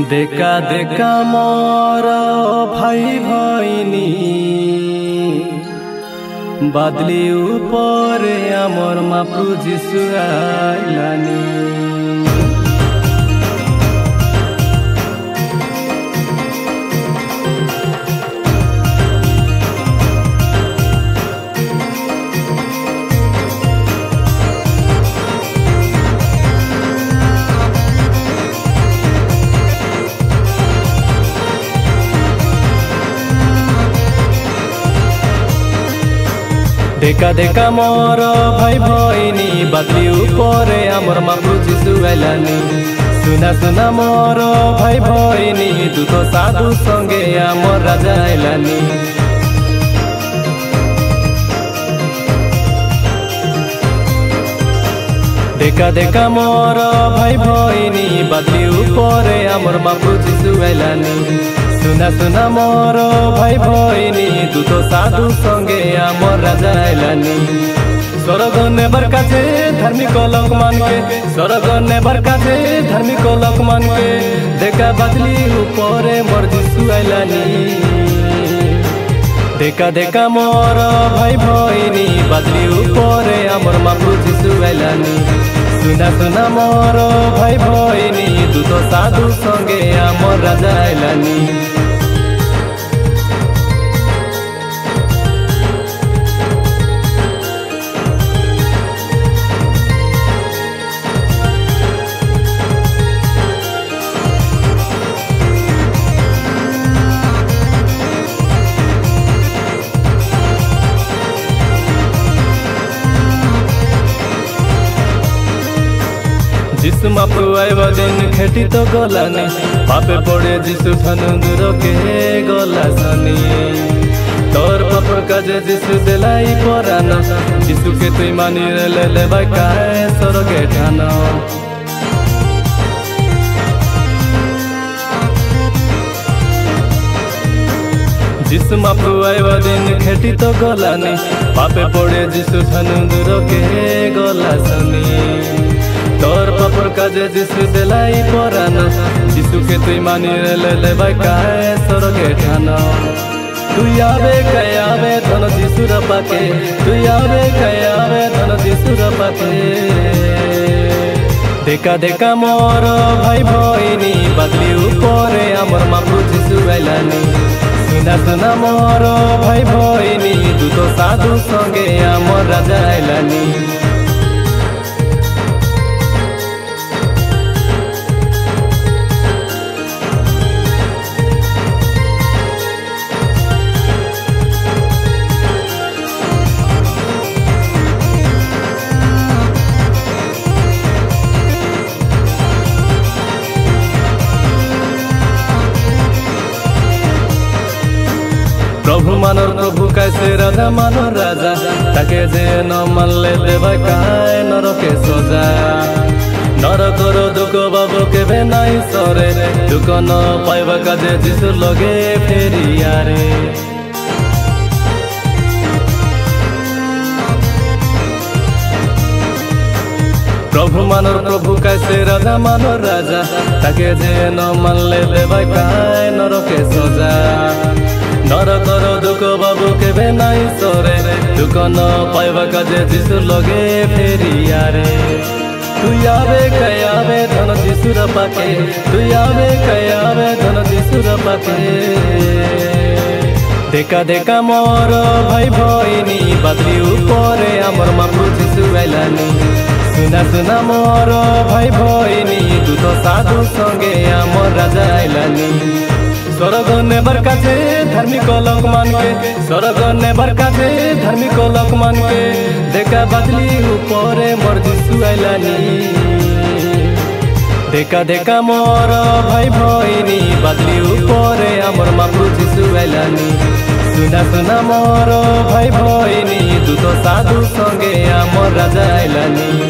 देखा देखा मोर भाई भईनी बादली ऊपर आमर मापू जीशु आइलानी। देखा देखा मोर भाई भईनी बादली ऊपर आमर मापू जीशु आइलानी। सुना सुना मोर भाई भईनी दूत साधु संगे आमर राजा आइलानी। देखा देखा मोर भाई भईनी बादली ऊपर आमर मापू जीशु आइलानी। सुना सुना मोर भाई भईनी दूत साधु संगे आमर राजा आइलानी। स्वर्ग ने बरकाछे धार्मिक लोक मान के, स्वर्ग ने बरकाछे धार्मिक लोक मान के, देखा बादली ऊपर मोर जीशु आइलानी। देखा देखा मोर भाई भईनी बादली ऊपर आमर मापू जीशु आइलानी। सुना सुना मोर भाई भईनी दूत साधु संगे आमर राजा आइलानी। जीशु मापू आइब दिन खेती तो गलानी, पापे पड़े जीशु थानु दूर के गला सनी। तोर पाप काजे जीशु देलाई परान, जीशु के तुई मानी ले लेबा काहे स्वर्गे ठान। जीशु मापू आइब दिन खेती तो गलानी, पापे पड़े जीशु थानु दूर के गला सनी। तोर पापर काजे जीशु देलाई परान, जीशु के तुई मानी ले लेबा काहे स्वर्गे ठान। तुई आवे कय आवे धन जीशु र पाके, तुई आवे कय आवे धन जीशु र पाके। देखा देखा मोर भाई भईनी बादली ऊपर आमर मापू जीशु आइलानी। सुना सुना मोर भाई भईनी दूत साधु संगे आमर राजा आइलानी। प्रभु मानर प्रभु कैसे राजा मानर राजा, ताके जे न मानले देबा काहे नरके सजा। नरकर दुख बाबू केबे नाई सरे, दुख न पाइबा काजे जीशु लगे फेरिया रे। प्रभु मानर प्रभु कैसे राजा मानर राजा, ताके जे न मानले देबा काहे नरके सजा। नरकर दुख बाबू केबे नाई सरे, दुख न पाइबा काजे जीशु लगे फेरिया रे। तुई आवे कय आवे धन जीशु र पाके, तुई आवे कय आवे धन जीशु र पाके। देखा देखा मोर भाई भईनी बादली ऊपर आमर मापू जीशु आइलानी। सुना सुना मोर भाई भईनी दूत साधु संगे आमर राजा आइलानी। स्वर्ग ने बरकाछे धार्मिक लोक मान के, स्वर्ग ने बरकाछे धार्मिक लोक मान के, देखा बादली ऊपर मोर जीशु आइलानी। देखा देखा मोर भाई भईनी बादली ऊपर आमर मापू जीशु आइलानी। सुना सुना मोर भाई भईनी दूत साधु संगे आमर राजा आइलानी।